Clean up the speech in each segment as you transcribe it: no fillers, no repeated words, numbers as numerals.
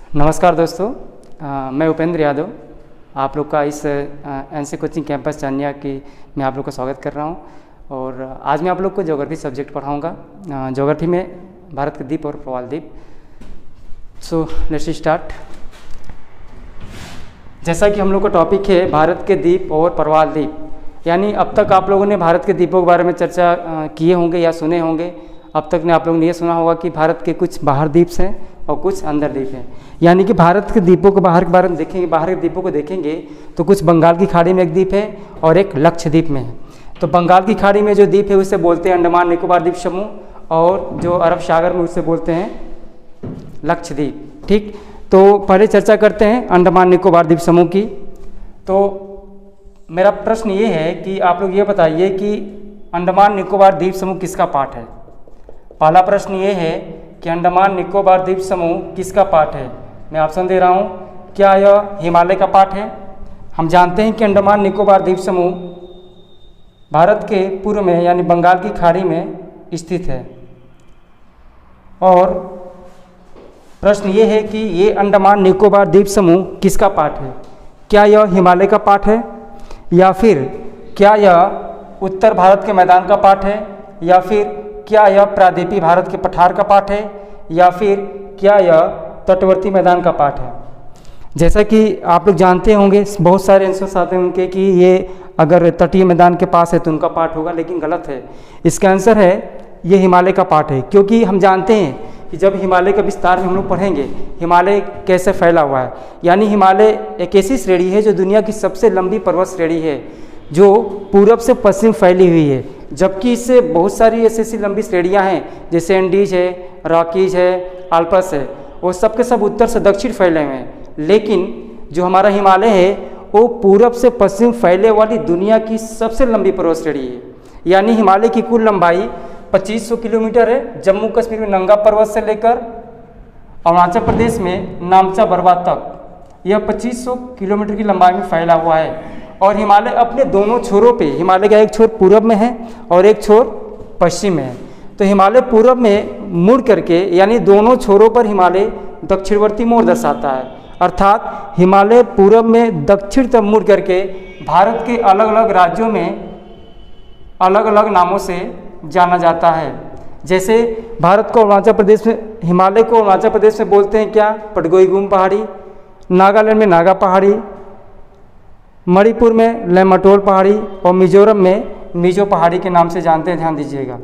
नमस्कार दोस्तों, मैं उपेंद्र यादव आप लोग का इस एनसी कोचिंग कैंपस चानिया की मैं आप लोग का स्वागत कर रहा हूं। और आज मैं आप लोग को ज्योग्राफी सब्जेक्ट पढ़ाऊंगा। ज्योग्राफी में भारत के द्वीप और प्रवाल द्वीप। So let's start. जैसा कि हम लोग का टॉपिक है भारत के द्वीप और प्रवाल द्वीप, यानी अब तक आप लोगों ने भारत के द्वीपों के बारे में चर्चा किए होंगे या सुने होंगे। अब तक ने आप लोगों ने ये सुना होगा कि भारत के कुछ बाहर द्वीप हैं और कुछ अंदर द्वीप हैं। यानी कि भारत के द्वीपों को बाहर के बारे में देखेंगे, बाहर के द्वीपों को देखेंगे तो कुछ बंगाल की खाड़ी में एक द्वीप है और एक लक्षद्वीप में है। तो बंगाल की खाड़ी में जो द्वीप है उसे बोलते हैं अंडमान निकोबार द्वीप समूह, और जो अरब सागर में उसे बोलते हैं लक्षद्वीप। ठीक, तो पहले चर्चा करते हैं अंडमान निकोबार द्वीप समूह की। तो मेरा प्रश्न ये है कि आप लोग ये बताइए कि अंडमान निकोबार द्वीप समूह किसका पार्ट है। पहला प्रश्न ये है कि अंडमान निकोबार द्वीप समूह किसका पार्ट है। मैं ऑप्शन दे रहा हूँ। क्या यह हिमालय का पार्ट है। हम जानते हैं कि अंडमान निकोबार द्वीप समूह भारत के पूर्व में यानी बंगाल की खाड़ी में स्थित है। और प्रश्न ये है कि ये अंडमान निकोबार द्वीप समूह किसका पार्ट है। क्या यह हिमालय का पार्ट है, या फिर क्या यह उत्तर भारत के मैदान का पार्ट है, या फिर क्या यह प्रायद्वीपीय भारत के पठार का पार्ट है, या फिर क्या यह तटवर्ती मैदान का पार्ट है। जैसा कि आप लोग जानते होंगे, बहुत सारे आंसर्स आते हैं उनके कि ये अगर तटीय मैदान के पास है तो उनका पार्ट होगा, लेकिन गलत है। इसका आंसर है ये हिमालय का पार्ट है। क्योंकि हम जानते हैं कि जब हिमालय का विस्तार में हम लोग पढ़ेंगे हिमालय कैसे फैला हुआ है। यानी हिमालय एक ऐसी श्रेणी है जो दुनिया की सबसे लंबी पर्वत श्रेणी है, जो पूरब से पश्चिम फैली हुई है। जबकि इससे बहुत सारी ऐसी लंबी श्रेणियां हैं, जैसे एंडीज है, रॉकीज है, आल्पस है, वो सब के सब उत्तर से दक्षिण फैले हुए हैं। लेकिन जो हमारा हिमालय है वो पूरब से पश्चिम फैले वाली दुनिया की सबसे लंबी पर्वत श्रेणी है। यानी हिमालय की कुल लंबाई 2500 किलोमीटर है। जम्मू कश्मीर में नंगा पर्वत से लेकर अरुणाचल प्रदेश में नामचा बरवा तक यह 2500 किलोमीटर की लंबाई में फैला हुआ है। और हिमालय अपने दोनों छोरों पे, हिमालय का एक छोर पूरब में है और एक छोर पश्चिम में है। तो हिमालय पूरब में मुड़ करके, यानी दोनों छोरों पर हिमालय दक्षिणवर्ती मोड़ दर्शाता है। अर्थात हिमालय पूरब में दक्षिण तक मुड़ करके भारत के अलग अलग राज्यों में अलग अलग नामों से जाना जाता है। जैसे भारत को अरुणाचल प्रदेश में, हिमालय को अरुणाचल प्रदेश में बोलते हैं क्या, पटगोईगुम पहाड़ी, नागालैंड में नागा पहाड़ी, मणिपुर में लेमटोल पहाड़ी, और मिजोरम में मिजो पहाड़ी के नाम से जानते हैं, ध्यान दीजिएगा।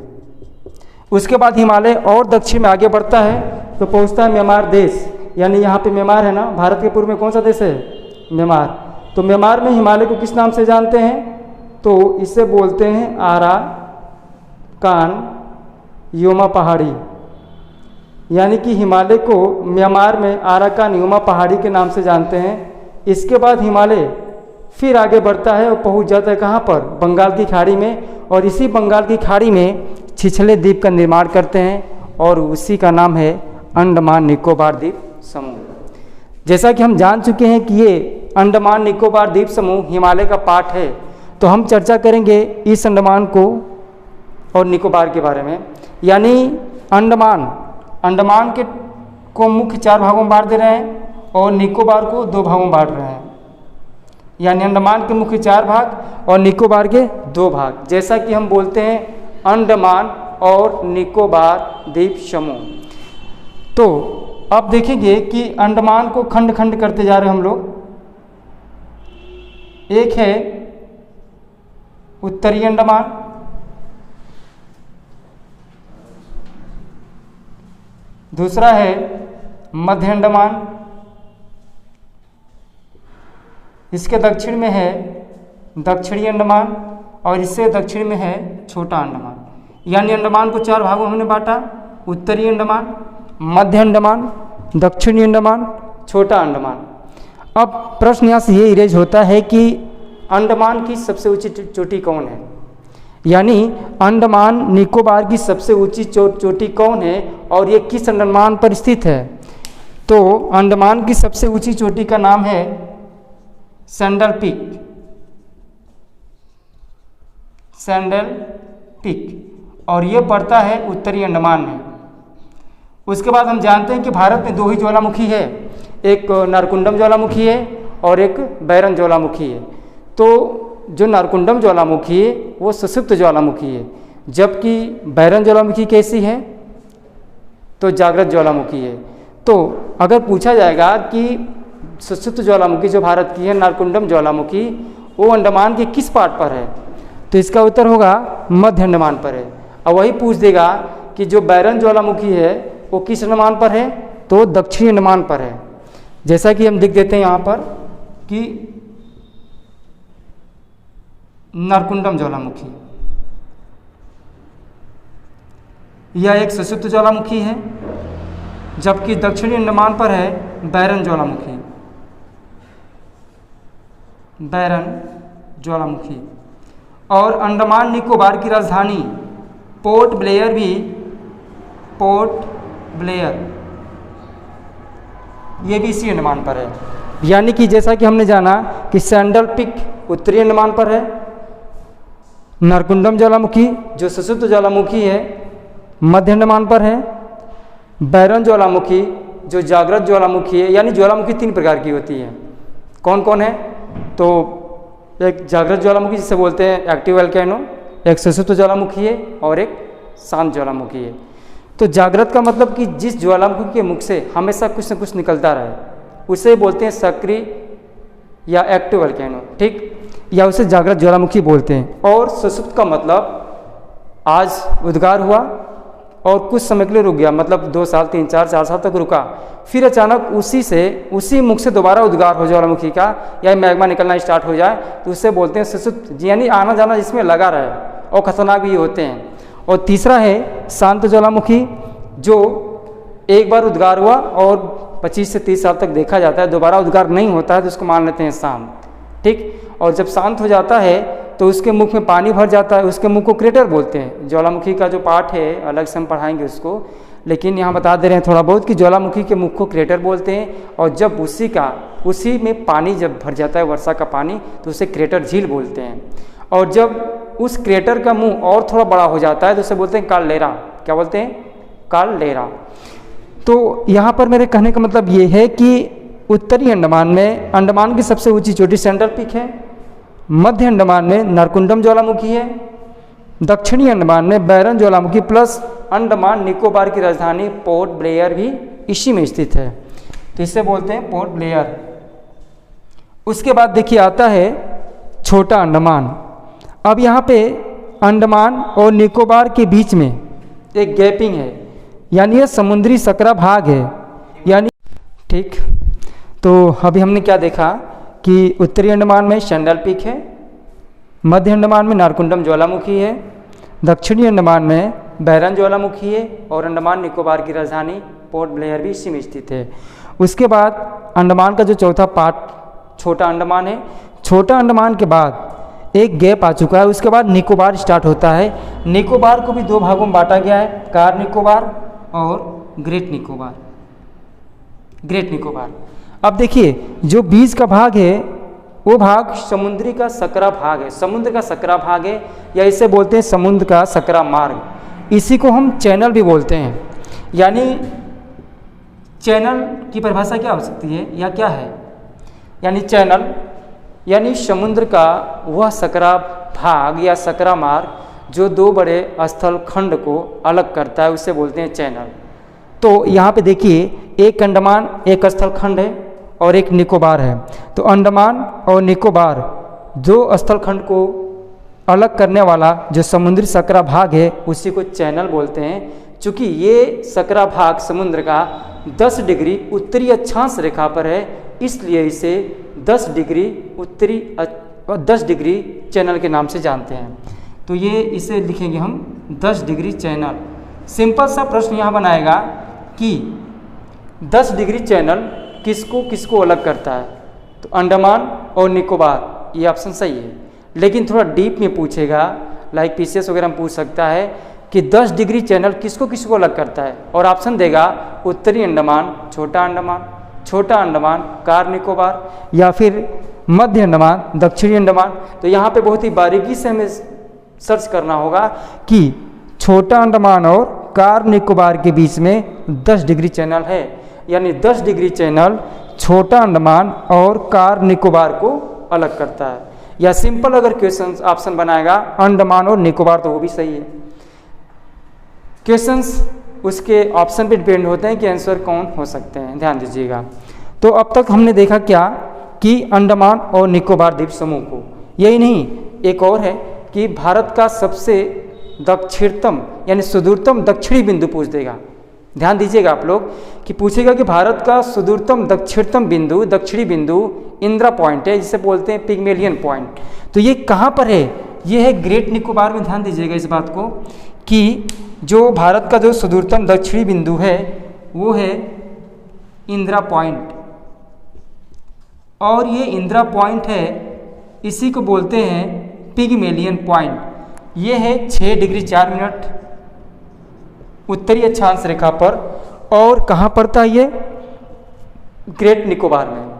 उसके बाद हिमालय और दक्षिण में आगे बढ़ता है तो पहुंचता है म्यांमार देश। यानी यहाँ पे म्यांमार है ना, भारत के पूर्व में कौन सा देश है, म्यांमार। तो म्यांमार में हिमालय को किस नाम से जानते हैं, तो इसे बोलते हैं आराकान योमा पहाड़ी। यानी कि हिमालय को म्यांमार में आराकान योमा पहाड़ी के नाम से जानते हैं। इसके बाद हिमालय फिर आगे बढ़ता है और पहुंच जाता है कहाँ पर, बंगाल की खाड़ी में। और इसी बंगाल की खाड़ी में छिछले द्वीप का निर्माण करते हैं और उसी का नाम है अंडमान निकोबार द्वीप समूह। जैसा कि हम जान चुके हैं कि ये अंडमान निकोबार द्वीप समूह हिमालय का पार्ट है, तो हम चर्चा करेंगे इस अंडमान को और निकोबार के बारे में। यानी अंडमान के को मुख्य 4 भागों में बांट दे रहे हैं और निकोबार को 2 भागों में बांट रहे हैं। यानी अंडमान के मुख्य 4 भाग और निकोबार के 2 भाग। जैसा कि हम बोलते हैं अंडमान और निकोबार द्वीप समूह। तो अब देखेंगे कि अंडमान को खंड खंड करते जा रहे हैं हम लोग। एक है उत्तरी अंडमान, दूसरा है मध्य अंडमान, इसके दक्षिण में है दक्षिणी अंडमान, और इससे दक्षिण में है छोटा अंडमान। यानी अंडमान को 4 भागों में हमने बांटा, उत्तरी अंडमान, मध्य अंडमान, दक्षिणी अंडमान, छोटा अंडमान। अब प्रश्न यहाँ से ये इरेज होता है कि अंडमान की सबसे ऊंची चोटी कौन है। यानी अंडमान निकोबार की सबसे ऊंची चोटी कौन है और ये किस अंडमान पर स्थित है। तो अंडमान की सबसे ऊंची चोटी का नाम है सैंडल पीक, सैंडल पीक, और ये पड़ता है उत्तरी अंडमान में। उसके बाद हम जानते हैं कि भारत में 2 ही ज्वालामुखी है, एक नारकुंडम ज्वालामुखी है और एक बैरन ज्वालामुखी है। तो जो नारकुंडम ज्वालामुखी है वो सुषुप्त ज्वालामुखी है, जबकि बैरन ज्वालामुखी कैसी है, तो जागृत ज्वालामुखी है। तो अगर पूछा जाएगा कि सुषुप्त ज्वालामुखी जो भारत की है, नारकुंडम ज्वालामुखी, वो अंडमान के किस पार्ट पर है, तो इसका उत्तर होगा मध्य अंडमान पर है। और वही पूछ देगा कि जो बैरन ज्वालामुखी है वो किस अंडमान पर है, तो दक्षिणी अंडमान पर है। जैसा कि हम लिख देते हैं यहाँ पर कि नारकुंडम ज्वालामुखी यह एक सुषुप्त ज्वालामुखी है, जबकि दक्षिणी अंडमान पर है बैरन ज्वालामुखी। बैरन ज्वालामुखी और अंडमान निकोबार की राजधानी पोर्ट ब्लेयर भी, पोर्ट ब्लेयर, ये भी इसी अंडमान पर है। यानी कि जैसा कि हमने जाना कि सैंडल पिक उत्तरी अंडमान पर है, नारकुंडम ज्वालामुखी जो सुषुप्त ज्वालामुखी है मध्य अंडमान पर है, बैरन ज्वालामुखी जो जागृत ज्वालामुखी है। यानी ज्वालामुखी 3 प्रकार की होती है। कौन कौन है, तो एक जागृत ज्वालामुखी जिसे बोलते हैं एक्टिव वोल्केनो, एक सुषुप्त ज्वालामुखी है और एक शांत ज्वालामुखी है। तो जागृत का मतलब कि जिस ज्वालामुखी के मुख से हमेशा कुछ न कुछ निकलता रहे उसे बोलते हैं सक्रिय या एक्टिव वोल्केनो, ठीक, या उसे जागृत ज्वालामुखी बोलते हैं। और सुषुप्त का मतलब आज उद्गार हुआ और कुछ समय के लिए रुक गया, मतलब 2 साल 3 4 4 साल तक रुका, फिर अचानक उसी मुख से दोबारा उद्गार हो ज्वालामुखी का या मैग्मा निकलना स्टार्ट हो जाए, तो उससे बोलते हैं सुषुप्त, यानी आना जाना जिसमें लगा रहे और खतरनाक भी होते हैं। और तीसरा है शांत ज्वालामुखी, जो एक बार उद्गार हुआ और 25 से 30 साल तक देखा जाता है, दोबारा उद्गार नहीं होता है, तो उसको मान लेते हैं शांत, ठीक। और जब शांत हो जाता है तो उसके मुख में पानी भर जाता है, उसके मुख को क्रेटर बोलते हैं। ज्वालामुखी का जो पार्ट है अलग से हम पढ़ाएंगे उसको, लेकिन यहाँ बता दे रहे हैं थोड़ा बहुत कि ज्वालामुखी के मुख को क्रेटर बोलते हैं। और जब उसी में पानी जब भर जाता है, वर्षा का पानी, तो उसे क्रेटर झील बोलते हैं। और जब उस क्रेटर का मुंह और थोड़ा बड़ा हो जाता है तो उसे बोलते हैं कालडेरा। क्या बोलते हैं, कालडेरा। तो यहाँ पर मेरे कहने का मतलब ये है कि उत्तरी अंडमान में अंडमान की सबसे ऊंची चोटी सैंडल पीक है, मध्य अंडमान में नारकुंडम ज्वालामुखी है, दक्षिणी अंडमान में बैरन ज्वालामुखी प्लस अंडमान निकोबार की राजधानी पोर्ट ब्लेयर भी इसी में स्थित है, तो इसे बोलते हैं पोर्ट ब्लेयर। उसके बाद देखिए आता है छोटा अंडमान। अब यहाँ पे अंडमान और निकोबार के बीच में एक गैपिंग है, यानी ये समुद्री सकरा भाग है, यानी ठीक। तो अभी हमने क्या देखा कि उत्तरी अंडमान में सैंडल पीक है, मध्य अंडमान में नारकुंडम ज्वालामुखी है, दक्षिणी अंडमान में बैरन ज्वालामुखी है और अंडमान निकोबार की राजधानी पोर्ट ब्लेयर भी इसी में स्थित है। उसके बाद अंडमान का जो चौथा पार्ट छोटा अंडमान है, छोटा अंडमान के बाद एक गैप आ चुका है, उसके बाद निकोबार स्टार्ट होता है। निकोबार को भी 2 भागों में बांटा गया है, कार निकोबार और ग्रेट निकोबार। ग्रेट निकोबार। अब देखिए जो बीच का भाग है वो भाग समुद्री का सकरा भाग है, समुद्र का सकरा भाग है, या इसे बोलते हैं समुद्र का सकरा मार्ग। इसी को हम चैनल भी बोलते हैं। यानी चैनल की परिभाषा क्या हो सकती है या क्या है, यानी चैनल यानी समुद्र का वह सकरा भाग या सकरा मार्ग जो 2 बड़े स्थल खंड को अलग करता है, उसे बोलते हैं चैनल। तो यहाँ पे देखिए एक अंडमान एक स्थल खंड है और एक निकोबार है। तो अंडमान और निकोबार जो स्थल खंड को अलग करने वाला जो समुद्री सकरा भाग है उसी को चैनल बोलते हैं। चूँकि ये सकरा भाग समुद्र का 10 डिग्री उत्तरी अक्षांश रेखा पर है, इसलिए इसे 10 डिग्री चैनल के नाम से जानते हैं। तो ये इसे लिखेंगे हम 10 डिग्री चैनल। सिंपल सा प्रश्न यहाँ बनाएगा कि 10 डिग्री चैनल किसको किसको अलग करता है, तो अंडमान और निकोबार, ये ऑप्शन सही है। लेकिन थोड़ा डीप में पूछेगा, लाइक पीसीएस वगैरह में पूछ सकता है कि 10 डिग्री चैनल किसको किसको अलग करता है, और ऑप्शन देगा उत्तरी अंडमान छोटा अंडमान कार निकोबार, या फिर मध्य अंडमान दक्षिणी अंडमान। तो यहाँ पे बहुत ही बारीकी से हमें सर्च करना होगा कि छोटा अंडमान और कार निकोबार के बीच में 10 डिग्री चैनल है, यानी 10 डिग्री चैनल छोटा अंडमान और कार निकोबार को अलग करता है। या सिंपल अगर क्वेश्चन ऑप्शन बनाएगा अंडमान और निकोबार तो वो भी सही है। क्वेश्चंस उसके ऑप्शन पे डिपेंड होते हैं कि आंसर कौन हो सकते हैं, ध्यान दीजिएगा। तो अब तक हमने देखा क्या कि अंडमान और निकोबार द्वीप समूह को, यही नहीं एक और है कि भारत का सबसे दक्षिणतम यानी सुदूरतम दक्षिणी बिंदु पूछ देगा। ध्यान दीजिएगा आप लोग कि पूछेगा कि भारत का सुदूरतम दक्षिणतम बिंदु दक्षिणी बिंदु इंदिरा पॉइंट है, जिसे बोलते हैं पिग्मेलियन पॉइंट। तो ये कहाँ पर है? ये है ग्रेट निकोबार में। ध्यान दीजिएगा इस बात को कि जो भारत का जो सुदूरतम दक्षिणी बिंदु है वो है इंदिरा पॉइंट, और ये इंदिरा पॉइंट है, इसी को बोलते हैं पिग्मेलियन पॉइंट। ये है 6 डिग्री 4 मिनट उत्तरी अक्षांश रेखा पर, और कहाँ पड़ता है ये? ग्रेट निकोबार में।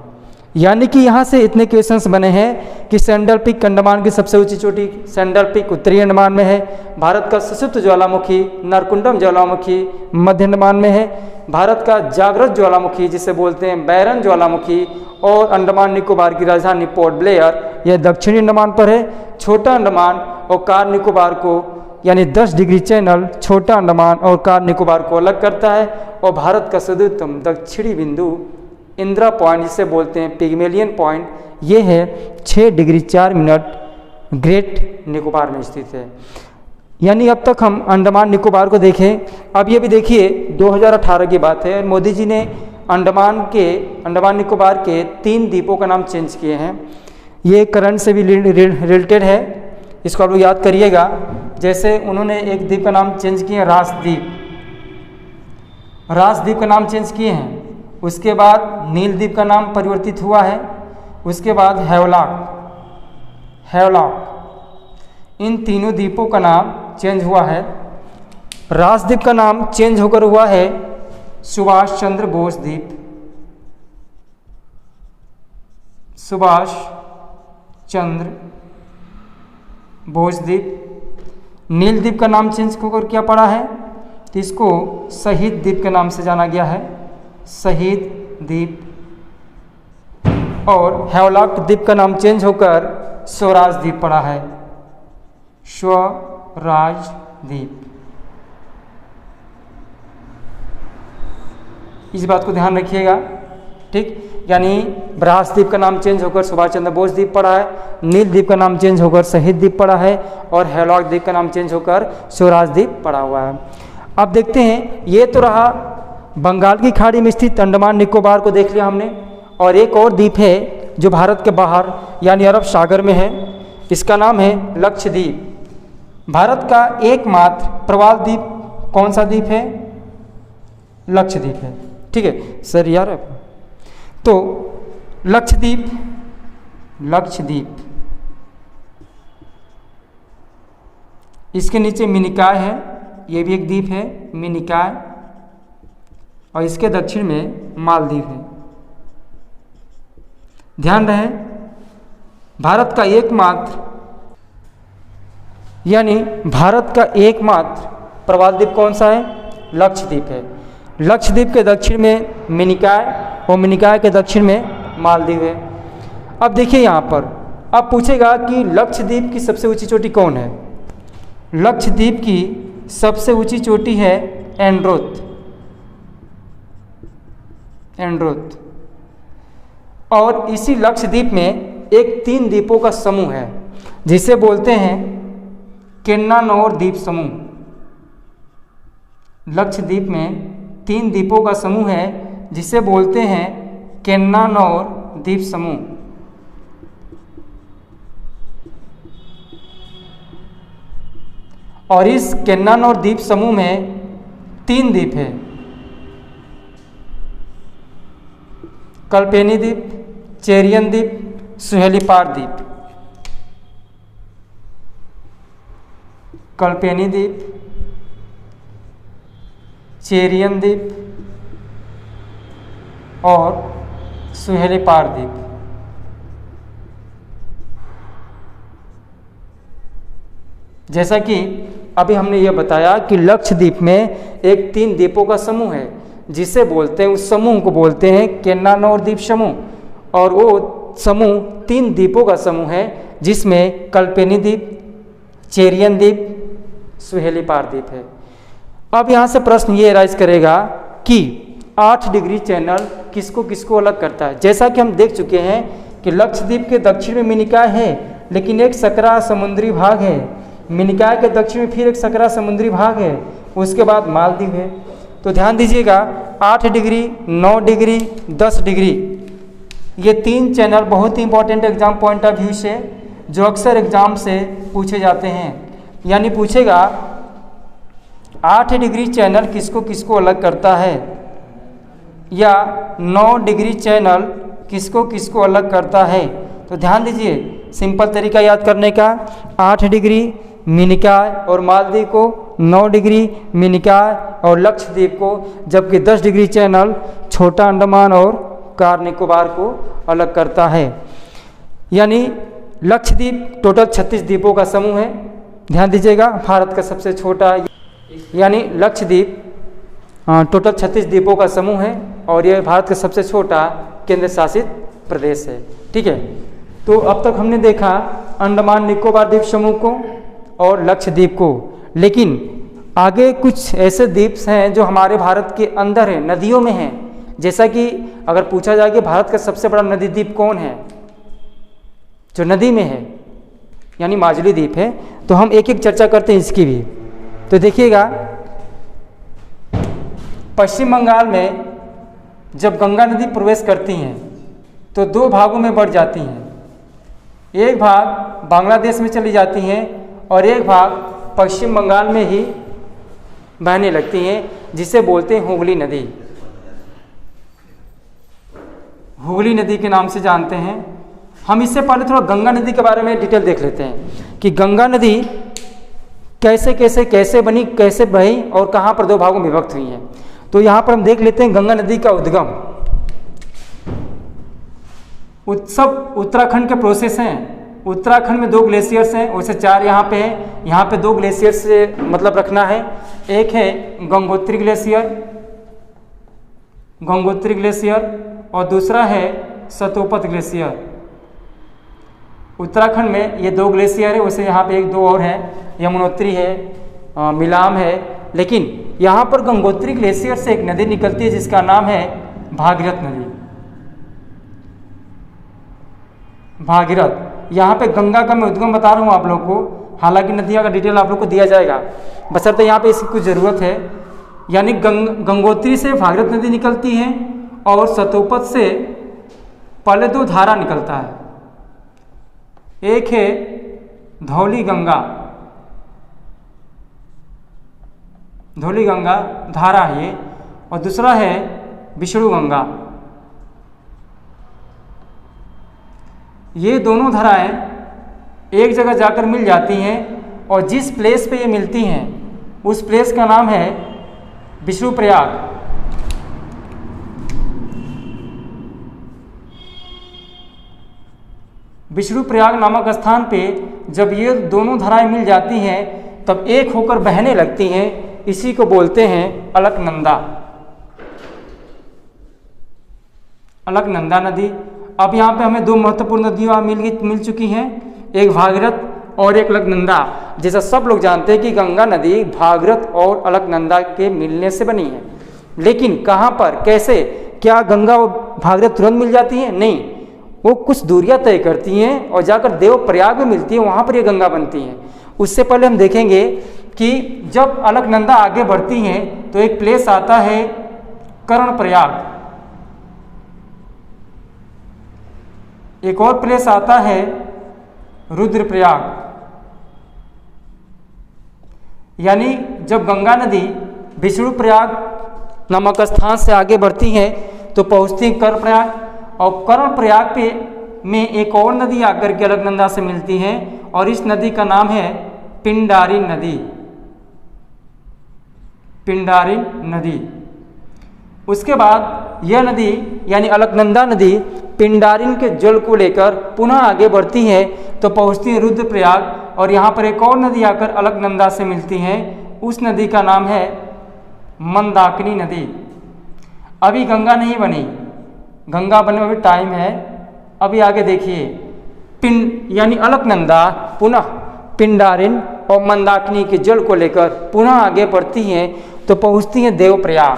यानी कि यहाँ से इतने क्वेश्चंस बने हैं कि सैंडल पीक अंडमान की सबसे ऊंची चोटी सैंडल पीक उत्तरी अंडमान में है। भारत का सुषुप्त ज्वालामुखी नरकुंडम ज्वालामुखी मध्य अंडमान में है। भारत का जागृत ज्वालामुखी जिसे बोलते हैं बैरन ज्वालामुखी और अंडमान निकोबार की राजधानी पोर्ट ब्लेयर यह दक्षिणी अंडमान पर है। छोटा अंडमान और कार निकोबार को यानी 10 डिग्री चैनल छोटा अंडमान और कार निकोबार को अलग करता है। और भारत का सुदूरतम दक्षिणी बिंदु इंदिरा पॉइंट जिसे बोलते हैं पिग्मेलियन पॉइंट, ये है 6 डिग्री 4 मिनट ग्रेट निकोबार में स्थित है। यानी अब तक हम अंडमान निकोबार को देखें। अब ये भी देखिए 2018 की बात है, मोदी जी ने अंडमान निकोबार के 3 द्वीपों का नाम चेंज किए हैं। ये करंट से भी रिलेटेड है, इसको आप लोग याद करिएगा। जैसे उन्होंने एक द्वीप का नाम चेंज किया राजद्वीप, राजद्वीप का नाम चेंज किए हैं। उसके बाद नील द्वीप का नाम परिवर्तित हुआ है। उसके बाद हैवलॉक, इन तीनों द्वीपों का नाम चेंज हुआ है। राजद्वीप का नाम चेंज होकर हुआ है सुभाष चंद्र बोस द्वीप, सुभाष चंद्र बोस द्वीप। नील द्वीप का नाम चेंज होकर क्या पड़ा है? तो इसको शहीद द्वीप के नाम से जाना गया है, शहीद द्वीप। और हैवलॉक द्वीप का नाम चेंज होकर स्वराज द्वीप पड़ा है, स्वराज द्वीप। इस बात को ध्यान रखिएगा, ठीक। यानी ब्रास द्वीप का नाम चेंज होकर सुभाष चंद्र बोस द्वीप पड़ा है, नील द्वीप का नाम चेंज होकर शहीद द्वीप पड़ा है, और हैवलॉक द्वीप का नाम चेंज होकर स्वराज द्वीप पड़ा हुआ है। अब देखते हैं, ये तो रहा बंगाल की खाड़ी में स्थित अंडमान निकोबार को देख लिया हमने। और एक और द्वीप है जो भारत के बाहर यानी अरब सागर में है, इसका नाम है लक्षद्वीप। भारत का एकमात्र प्रवाल द्वीप कौन सा द्वीप है? लक्षद्वीप है, ठीक है सर यार। तो लक्षद्वीप, इसके नीचे मिनिकॉय है, ये भी एक द्वीप है मिनिकॉय, और इसके दक्षिण में मालदीव है। ध्यान रहे भारत का एकमात्र प्रवाल द्वीप कौन सा है? लक्षद्वीप है। लक्षद्वीप के दक्षिण में मिनिकॉय और मिनिकॉय के दक्षिण में मालदीव है। अब देखिए यहाँ पर, अब पूछेगा कि लक्षद्वीप की सबसे ऊंची चोटी कौन है? लक्षद्वीप की सबसे ऊंची चोटी है एंड्रोथ, और इसी लक्षद्वीप में एक 3 द्वीपों का समूह है जिसे बोलते हैं केन्नानौर द्वीप समूह। लक्षद्वीप में 3 द्वीपों का समूह है जिसे बोलते हैं केन्नानौर द्वीप समूह। और इस केन्नानौर द्वीप समूह में 3 द्वीप है, कल्पेनी द्वीप, चेरियन द्वीप, सुहेलीपार द्वीप। कल्पेनी द्वीप, चेरियन द्वीप और सुहेलीपार द्वीप। जैसा कि अभी हमने ये बताया कि लक्षद्वीप में एक 3 द्वीपों का समूह है जिसे बोलते हैं, उस समूह को बोलते हैं केन्नानौर द्वीप समूह। और वो समूह 3 द्वीपों का समूह है, जिसमें कल्पेनी द्वीप, चेरियन द्वीप, सुहेलीपार द्वीप है। अब यहाँ से प्रश्न ये राइज करेगा कि 8 डिग्री चैनल किसको किसको अलग करता है। जैसा कि हम देख चुके हैं कि लक्षद्वीप के दक्षिण में मिनिकॉय है, लेकिन एक सकरा समुद्री भाग है। मिनिकॉय के दक्षिण में फिर एक सकरा समुद्री भाग है, उसके बाद मालदीव है। तो ध्यान दीजिएगा 8 डिग्री, 9 डिग्री, 10 डिग्री, ये 3 चैनल बहुत ही important exam point of view से, जो अक्सर एग्जाम से पूछे जाते हैं। यानी पूछेगा 8 डिग्री चैनल किसको किसको अलग करता है, या 9 डिग्री चैनल किसको किसको अलग करता है। तो ध्यान दीजिए, सिंपल तरीका याद करने का, 8 डिग्री मिनिकॉय और मालदीव को, 9 डिग्री मिनिकॉय और लक्षद्वीप को, जबकि 10 डिग्री चैनल छोटा अंडमान और कार निकोबार को अलग करता है। यानी लक्षद्वीप टोटल 36 द्वीपों का समूह है। ध्यान दीजिएगा, भारत का सबसे छोटा, यानी लक्षद्वीप टोटल 36 द्वीपों का समूह है और यह भारत का सबसे छोटा केंद्र शासित प्रदेश है। ठीक है, तो अब तक हमने देखा अंडमान निकोबार द्वीप समूह को और लक्षद्वीप को, लेकिन आगे कुछ ऐसे द्वीप हैं जो हमारे भारत के अंदर हैं, नदियों में हैं। जैसा कि अगर पूछा जाए कि भारत का सबसे बड़ा नदी द्वीप कौन है, जो नदी में है, यानी माजुली द्वीप है। तो हम एक एक चर्चा करते हैं इसकी भी। तो देखिएगा, पश्चिम बंगाल में जब गंगा नदी प्रवेश करती हैं तो 2 भागों में बढ़ जाती हैं। एक भाग बांग्लादेश में चली जाती हैं और एक भाग पश्चिम बंगाल में ही बहने लगती हैं, जिसे बोलते हैं हुगली नदी। हुगली नदी के नाम से जानते हैं हम। इससे पहले थोड़ा गंगा नदी के बारे में डिटेल देख लेते हैं कि गंगा नदी कैसे बनी, कैसे बही और कहाँ पर 2 भागों में विभक्त हुई है। तो यहाँ पर हम देख लेते हैं गंगा नदी का उद्गम। सब उत्तराखंड के प्रोसेस हैं। उत्तराखंड में 2 ग्लेशियर्स हैं, वैसे 4 यहाँ पे हैं। यहाँ पे 2 ग्लेशियर्स से मतलब रखना है। एक है गंगोत्री ग्लेशियर और दूसरा है सतोपत ग्लेशियर। उत्तराखंड में ये 2 ग्लेशियर है, वैसे यहाँ पे 1-2 और हैं, यमुनोत्री है, मिलाम है। लेकिन यहाँ पर गंगोत्री ग्लेशियर से एक नदी निकलती है जिसका नाम है भागीरथ नदी। भागीरथ, यहाँ पे गंगा का मैं उद्गम बता रहा हूँ आप लोग को, हालांकि नदियों का डिटेल आप लोग को दिया जाएगा, बशर्ते यहाँ पे इसकी कुछ ज़रूरत है। यानी गंगोत्री से भागीरथ नदी निकलती है और सतोपत से पहले 2 धारा निकलता है। एक है धौली गंगा धारा है ये, और दूसरा है विष्णु गंगा। ये दोनों धाराएं एक जगह जाकर मिल जाती हैं और जिस प्लेस पे ये मिलती हैं उस प्लेस का नाम है विष्णुप्रयाग। विष्णुप्रयाग नामक स्थान पे जब ये दोनों धाराएं मिल जाती हैं तब एक होकर बहने लगती हैं। इसी को बोलते हैं अलकनंदा नदी। अब यहाँ पे हमें 2 महत्वपूर्ण नदियाँ मिल चुकी हैं, एक भागीरथ और एक अलकनंदा। जैसा सब लोग जानते हैं कि गंगा नदी भागीरथ और अलकनंदा के मिलने से बनी है, लेकिन कहाँ पर, कैसे, क्या गंगा और भागीरथ तुरंत मिल जाती हैं? नहीं, वो कुछ दूरियां तय करती हैं और जाकर देवप्रयाग में मिलती है, वहाँ पर ये गंगा बनती हैं। उससे पहले हम देखेंगे कि जब अलकनंदा आगे बढ़ती हैं तो एक प्लेस आता है कर्णप्रयाग, एक और प्लेस आता है रुद्रप्रयाग। यानी जब गंगा नदी विष्णुप्रयाग नामक स्थान से आगे बढ़ती है तो पहुँचती है कर्णप्रयाग, और कर्णप्रयाग पे में एक और नदी आकर के अलकनंदा से मिलती है और इस नदी का नाम है पिंडारिन नदी। उसके बाद यह नदी यानी अलकनंदा नदी पिंडारिन के जल को लेकर पुनः आगे बढ़ती है तो पहुँचती है रुद्रप्रयाग, और यहाँ पर एक और नदी आकर अलकनंदा से मिलती है। उस नदी का नाम है मंदाकिनी नदी। अभी गंगा नहीं बनी, गंगा बनने में भी टाइम है। अभी आगे देखिए, पिंड यानी अलकनंदा पुनः पिंडारिन और मंदाकिनी के जल को लेकर पुनः आगे बढ़ती हैं तो पहुंचती हैं देवप्रयाग।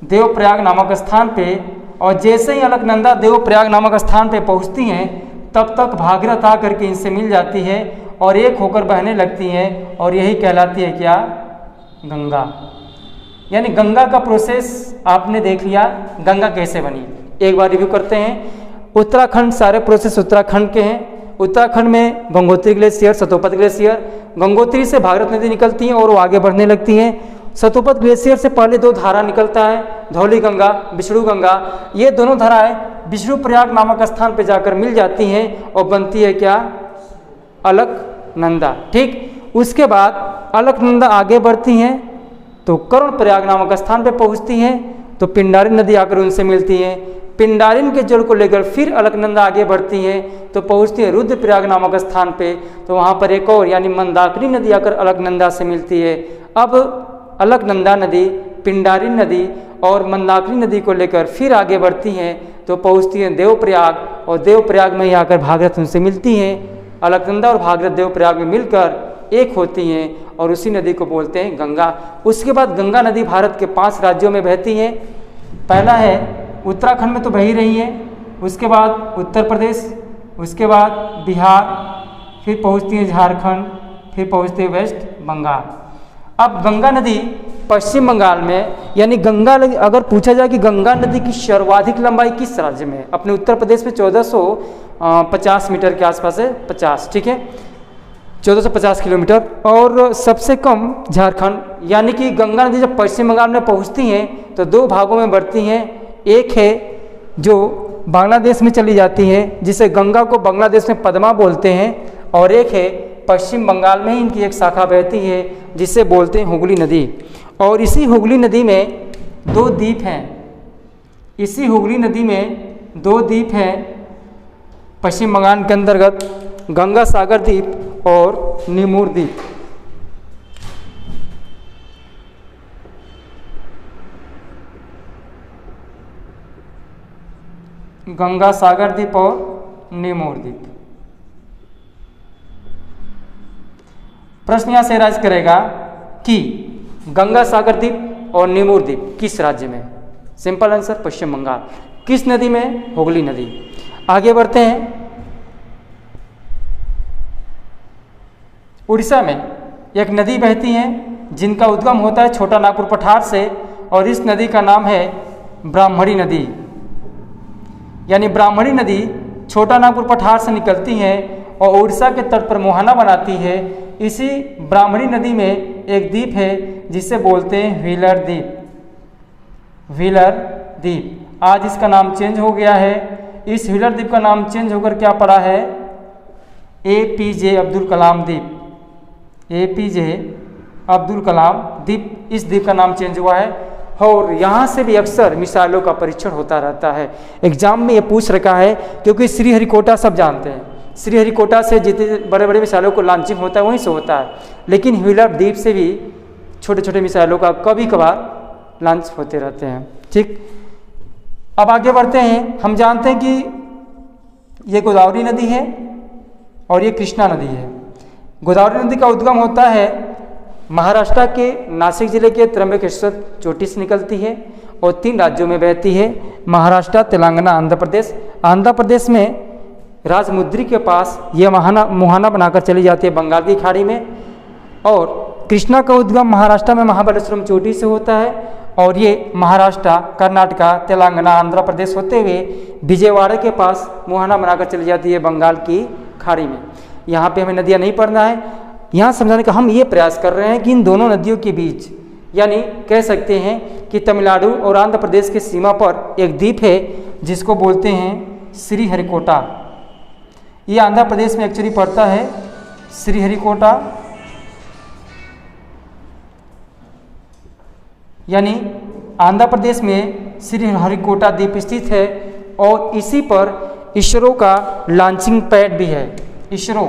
देवप्रयाग नामक स्थान पे, और जैसे ही अलकनंदा देवप्रयाग नामक स्थान पे पहुंचती हैं तब तक भागीरथ आकर के इनसे मिल जाती है और एक होकर बहने लगती हैं, और यही कहलाती है क्या? गंगा। यानी गंगा का प्रोसेस आपने देख लिया, गंगा कैसे बनी। एक बार रिव्यू करते हैं। उत्तराखंड, सारे प्रोसेस उत्तराखंड के हैं। उत्तराखंड में गंगोत्री ग्लेशियर, सतोपत ग्लेशियर, गंगोत्री से भागीरथ नदी निकलती हैं और वो आगे बढ़ने लगती हैं। सतोपत ग्लेशियर से पहले दो धारा निकलता है, धौली गंगा, विष्णु गंगा। ये दोनों धाराएं विष्णु प्रयाग नामक स्थान पर जाकर मिल जाती हैं और बनती है क्या? अलकनंदा। ठीक, उसके बाद अलकनंदा आगे बढ़ती हैं तो कर्ण प्रयाग नामक स्थान पर पहुंचती हैं तो पिंडारिन नदी आकर उनसे मिलती हैं। पिंडारिन के जल को लेकर फिर अलकनंदा आगे बढ़ती हैं तो पहुंचती है रुद्रप्रयाग नामक स्थान पे, तो वहाँ पर एक और यानी मंदाकिनी नदी आकर अलकनंदा से मिलती है। अब अलकनंदा नदी, पिंडारिन नदी और मंदाकिनी नदी को लेकर फिर आगे बढ़ती हैं तो पहुँचती हैं देवप्रयाग, और देवप्रयाग में ही आकर भागीरथ उनसे मिलती हैं। अलकनंदा और भागीरथ देवप्रयाग में मिलकर एक होती हैं और उसी नदी को बोलते हैं गंगा। उसके बाद गंगा नदी भारत के 5 राज्यों में बहती है। पहला है उत्तराखंड में तो बही रही है, उसके बाद उत्तर प्रदेश, उसके बाद बिहार, फिर पहुंचती है झारखंड, फिर पहुंचती है वेस्ट बंगाल। अब गंगा नदी पश्चिम बंगाल में, यानी गंगा, अगर पूछा जाए कि गंगा नदी की सर्वाधिक लंबाई किस राज्य में है? अपने उत्तर प्रदेश में 1450 मीटर के आसपास है, 50, ठीक है, 1450 किलोमीटर। और सबसे कम झारखंड, यानी कि गंगा नदी जब पश्चिम बंगाल में पहुंचती हैं तो 2 भागों में बढ़ती हैं। एक है जो बांग्लादेश में चली जाती है, जिसे गंगा को बांग्लादेश में पद्मा बोलते हैं, और एक है पश्चिम बंगाल में ही इनकी एक शाखा बहती है जिसे बोलते हैं हुगली नदी। और इसी हुगली नदी में 2 द्वीप हैं। इसी हुगली नदी में 2 द्वीप हैं पश्चिम बंगाल के अंतर्गत, गंगा सागर द्वीप और निमूर द्वीप। गंगा सागर द्वीप और निमूर द्वीप। प्रश्न यहाँ से राइज करेगा कि गंगा सागर द्वीप और निमूर द्वीप किस राज्य में? सिंपल आंसर पश्चिम बंगाल। किस नदी में? हुगली नदी। आगे बढ़ते हैं। उड़ीसा में एक नदी बहती है जिनका उद्गम होता है छोटा नागपुर पठार से, और इस नदी का नाम है ब्राह्मणी नदी। यानी ब्राह्मणी नदी छोटा नागपुर पठार से निकलती है और उड़ीसा के तट पर मुहाना बनाती है। इसी ब्राह्मणी नदी में एक द्वीप है जिसे बोलते हैं व्हीलर द्वीप। व्हीलर द्वीप, आज इसका नाम चेंज हो गया है। इस व्हीलर द्वीप का नाम चेंज होकर क्या पड़ा है? APJ अब्दुल कलाम द्वीप। APJ अब्दुल कलाम द्वीप, इस द्वीप का नाम चेंज हुआ है। और यहाँ से भी अक्सर मिसाइलों का परीक्षण होता रहता है। एग्जाम में ये पूछ रखा है, क्योंकि श्रीहरिकोटा सब जानते हैं, श्रीहरिकोटा से जितने बड़े बड़े मिसाइलों को लॉन्चिंग होता है वहीं से होता है, लेकिन व्हीलर द्वीप से भी छोटे छोटे मिसाइलों का कभी कभार लॉन्च होते रहते हैं। ठीक, अब आगे बढ़ते हैं। हम जानते हैं कि ये गोदावरी नदी है और ये कृष्णा नदी है। गोदावरी नदी का उद्गम होता है महाराष्ट्र के नासिक जिले के त्र्यंबकेश्वर चोटी से निकलती है और 3 राज्यों में बहती है, महाराष्ट्र, तेलंगाना, आंध्र प्रदेश। आंध्र प्रदेश में राजमुद्री के पास ये मुहाना बनाकर चली जाती है बंगाल की खाड़ी में। और कृष्णा का उद्गम महाराष्ट्र में महाबलेश्वरम चोटी से होता है और ये महाराष्ट्र, कर्नाटका, तेलंगाना, आंध्र प्रदेश होते हुए विजयवाड़ा के पास मुहाना बनाकर चली जाती है बंगाल की खाड़ी में। यहाँ पे हमें नदियाँ नहीं पढ़ना है, यहाँ समझाने का हम ये प्रयास कर रहे हैं कि इन दोनों नदियों के बीच, यानी कह सकते हैं कि तमिलनाडु और आंध्र प्रदेश की सीमा पर एक द्वीप है जिसको बोलते हैं श्रीहरिकोटा। ये आंध्र प्रदेश में एक्चुअली पड़ता है श्रीहरिकोटा, यानी आंध्र प्रदेश में श्रीहरिकोटा द्वीप स्थित है और इसी पर इसरो का लॉन्चिंग पैड भी है। ISRO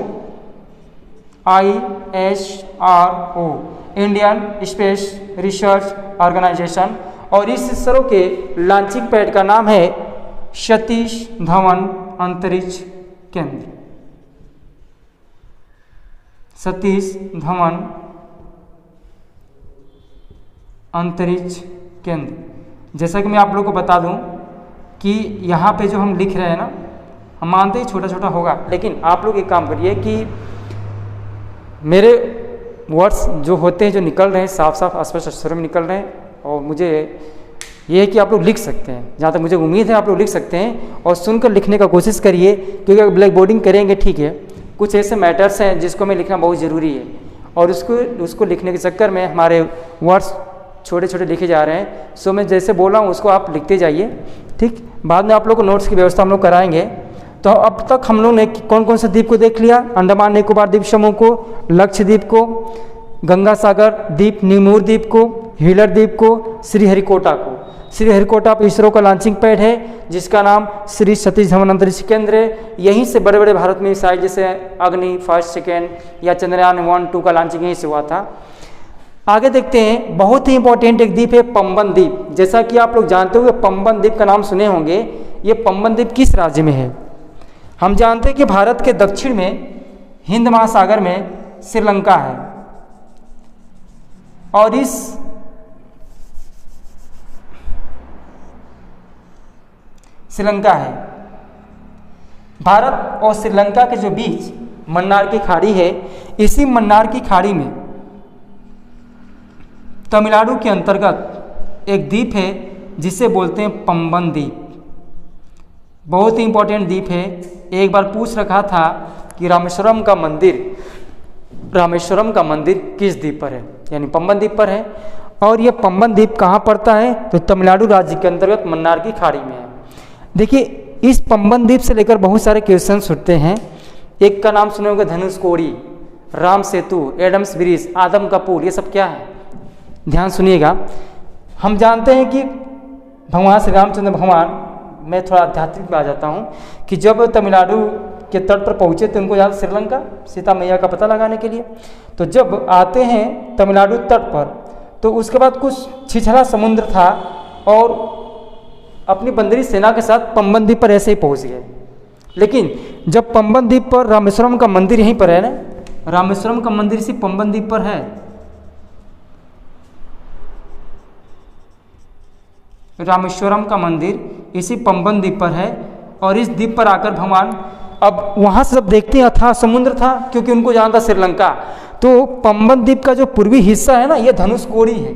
ISRO ISRO, Indian space research organisation, और इस इसरो के लॉन्चिंग पैड का नाम है सतीश धवन अंतरिक्ष केंद्र। सतीश धवन अंतरिक्ष केंद्र। जैसा कि मैं आप लोगों को बता दूं कि यहाँ पे जो हम लिख रहे हैं ना, हम मानते ही छोटा छोटा होगा, लेकिन आप लोग एक काम करिए कि मेरे वर्ड्स जो होते हैं, जो निकल रहे हैं, साफ साफ स्पष्ट अक्षरों में निकल रहे हैं, और मुझे ये है कि आप लोग लिख सकते हैं। जहाँ तक मुझे उम्मीद है आप लोग लिख सकते हैं, और सुनकर लिखने का कोशिश करिए, क्योंकि अगर ब्लैक बोर्डिंग करेंगे ठीक है, कुछ ऐसे मैटर्स हैं जिसको में लिखना बहुत ज़रूरी है, और उसको लिखने के चक्कर में हमारे वर्ड्स छोटे छोटे लिखे जा रहे हैं। सो मैं जैसे बोल रहा हूँ उसको आप लिखते जाइए, ठीक। बाद में आप लोग को नोट्स की व्यवस्था हम लोग कराएंगे। तो अब तक हम लोग ने कौन कौन से द्वीप को देख लिया? अंडमान निकोबार द्वीप समूह को, लक्षद्वीप को, गंगा सागर द्वीप, निमूर द्वीप को, हीलर द्वीप को, श्रीहरिकोटा को। श्रीहरिकोटा पर इसरो का लॉन्चिंग पैड है जिसका नाम श्री सतीश धवन अंतरिक्ष केंद्र है। यहीं से बड़े बड़े भारत में मिसाइल जैसे अग्नि फर्स्ट, सेकेंड या चंद्रयान 1, 2 का लॉन्चिंग यहीं से हुआ था। आगे देखते हैं, बहुत ही इंपॉर्टेंट एक द्वीप है पंबन द्वीप। जैसा कि आप लोग जानते हो पंबन द्वीप का नाम सुने होंगे। ये पंबन द्वीप किस राज्य में है? हम जानते हैं कि भारत के दक्षिण में हिंद महासागर में श्रीलंका है, और इस श्रीलंका है, भारत और श्रीलंका के जो बीच मन्नार की खाड़ी है। इसी मन्नार की खाड़ी में तमिलनाडु के अंतर्गत एक द्वीप है जिसे बोलते हैं पंबन द्वीप। बहुत ही इंपॉर्टेंट द्वीप है। एक बार पूछ रखा था कि रामेश्वरम का मंदिर किस द्वीप पर है, यानी पंबन द्वीप पर है। और यह पंबन द्वीप कहाँ पड़ता है? तो तमिलनाडु राज्य के अंतर्गत मन्नार की खाड़ी में है। देखिए, इस पंबन द्वीप से लेकर बहुत सारे क्वेश्चंस उठते हैं। एक का नाम सुने होंगे धनुषकोडी, राम सेतु, एडम्स ब्रिज, आदम का पुल, ये सब क्या है? ध्यान सुनिएगा। हम जानते हैं कि भगवान श्री रामचंद्र भगवान, मैं थोड़ा आध्यात्मिक में आ जाता हूँ, कि जब तमिलनाडु के तट पर पहुँचे तो उनको याद श्रीलंका, सीता मैया का पता लगाने के लिए। तो जब आते हैं तमिलनाडु तट पर, तो उसके बाद कुछ छिछला समुद्र था, और अपनी बंदरी सेना के साथ पंबन द्वीप पर ऐसे ही पहुँच गए। लेकिन जब पंबन द्वीप पर, रामेश्वरम का मंदिर यहीं पर है ना, रामेश्वरम का मंदिर इसी पंबन द्वीप पर है। रामेश्वरम का मंदिर इसी पंबन द्वीप पर है, और इस द्वीप पर आकर भगवान, अब वहाँ से जब देखते हैं था समुद्र था, क्योंकि उनको जाना था श्रीलंका। तो पंबन द्वीप का जो पूर्वी हिस्सा है ना, ये धनुषकोडी है।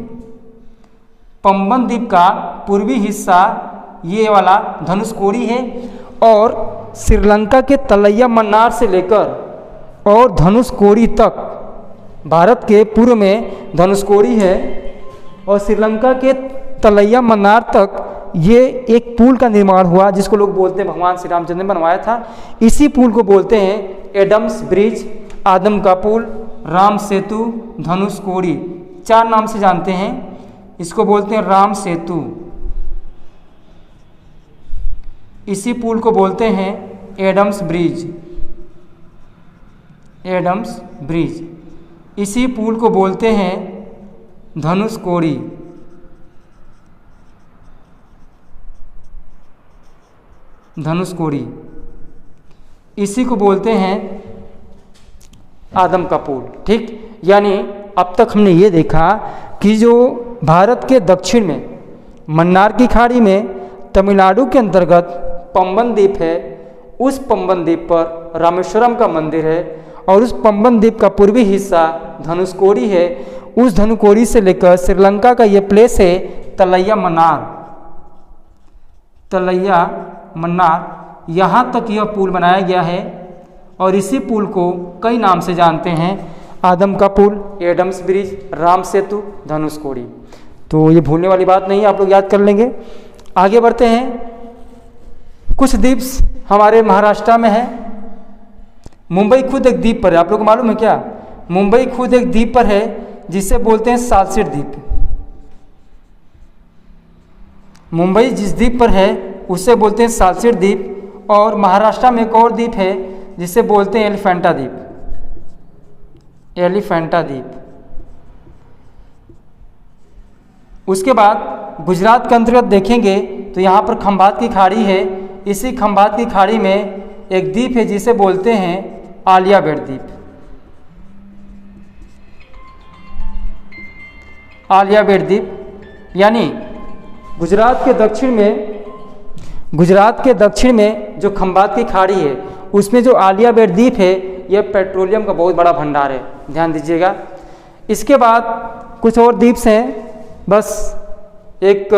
पंबन द्वीप का पूर्वी हिस्सा ये वाला धनुषकोडी है, और श्रीलंका के तलैया मन्नार से लेकर और धनुषकोडी तक, भारत के पूर्व में धनुषकोडी है, और श्रीलंका के तलैया मन्नार तक ये एक पुल का निर्माण हुआ, जिसको लोग बोलते हैं भगवान श्री रामचंद्र ने बनवाया था। इसी पुल को बोलते हैं एडम्स ब्रिज, आदम का पुल, राम सेतु, धनुषकोडी, 4 नाम से जानते हैं। इसको बोलते हैं राम सेतु। इसी पुल को बोलते हैं एडम्स ब्रिज, एडम्स ब्रिज। इसी पुल को बोलते हैं धनुषकोडी। धनुषकोडी इसी को बोलते हैं आदम का पुल, ठीक। यानी अब तक हमने ये देखा कि जो भारत के दक्षिण में मन्नार की खाड़ी में तमिलनाडु के अंतर्गत पंबन द्वीप है, उस पंबन द्वीप पर रामेश्वरम का मंदिर है, और उस पंबन द्वीप का पूर्वी हिस्सा धनुषकोडी है। उस धनुषकोडी से लेकर श्रीलंका का ये प्लेस है तलैया मन्नार, तलैया मन्नार, यहाँ तक यह पुल बनाया गया है। और इसी पुल को कई नाम से जानते हैं, आदम का पुल, एडम्स ब्रिज, राम सेतु, धनुषकोडी। तो ये भूलने वाली बात नहीं है, आप लोग याद कर लेंगे। आगे बढ़ते हैं। कुछ द्वीप हमारे महाराष्ट्र में है। मुंबई खुद एक द्वीप पर है, आप लोग को मालूम है क्या? मुंबई खुद एक द्वीप पर है जिसे बोलते हैं सालसेट द्वीप। मुंबई जिस द्वीप पर है उसे बोलते हैं सालसेट द्वीप। और महाराष्ट्र में एक और द्वीप है जिसे बोलते हैं एलिफेंटा द्वीप। एलिफेंटा द्वीप। उसके बाद गुजरात के अंतर्गत देखेंगे तो यहाँ पर खंभात की खाड़ी है। इसी खंभात की खाड़ी में एक द्वीप है जिसे बोलते हैं आलिया बेट द्वीप। आलिया बेट द्वीप यानी गुजरात के दक्षिण में जो खंभात की खाड़ी है उसमें जो आलिया बेट द्वीप है यह पेट्रोलियम का बहुत बड़ा भंडार है, ध्यान दीजिएगा। इसके बाद कुछ और द्वीप हैं, बस एक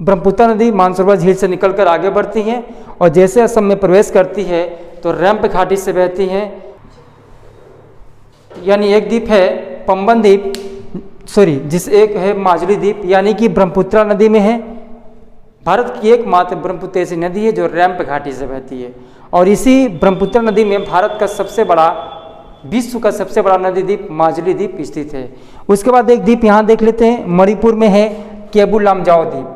ब्रह्मपुत्र नदी मानसरोवर झील से निकलकर आगे बढ़ती हैं और जैसे असम में प्रवेश करती है तो रैंप घाटी से बहती हैं। यानी एक द्वीप है पंबन द्वीप, एक है माजुली द्वीप, यानी कि ब्रह्मपुत्र नदी में है। भारत की एकमात्र ब्रह्मपुत्र ऐसी नदी है जो रैंप घाटी से बहती है और इसी ब्रह्मपुत्र नदी में भारत का विश्व का सबसे बड़ा नदी द्वीप माजुली द्वीप स्थित है। उसके बाद एक द्वीप यहाँ देख लेते हैं, मणिपुर में है केबुल लामजाओ द्वीप।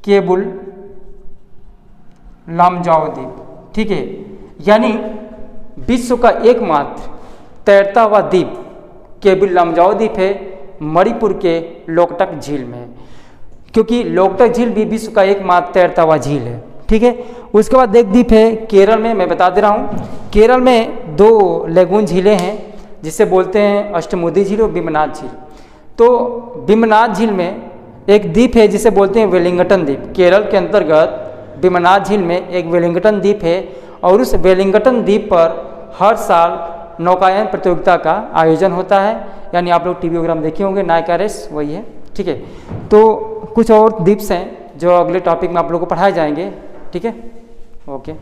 केबुल लामजाओ द्वीप, ठीक है। यानी विश्व का एकमात्र तैरता हुआ द्वीप केबुल लामजाओ द्वीप है, मणिपुर के लोकटक झील में है, क्योंकि लोकटक झील भी विश्व का एकमात्र तैरता हुआ झील है, ठीक है। उसके बाद एक द्वीप है केरल में, मैं बता दे रहा हूँ। केरल में 2 लेगून झीलें हैं जिसे बोलते हैं अष्टमुदी झील और बिमनाथ झील। तो बिमनाथ झील में एक द्वीप है जिसे बोलते हैं वेलिंगटन द्वीप। केरल के अंतर्गत बिमनाथ झील में एक वेलिंगटन द्वीप है और उस वेलिंगटन द्वीप पर हर साल नौकायन प्रतियोगिता का आयोजन होता है। यानी आप लोग टीवी प्रोग्राम देखे होंगे, नायका रेस वही है, ठीक है। तो कुछ और द्वीप्स हैं जो अगले टॉपिक में आप लोगों को पढ़ाए जाएंगे, ठीक है। ओके।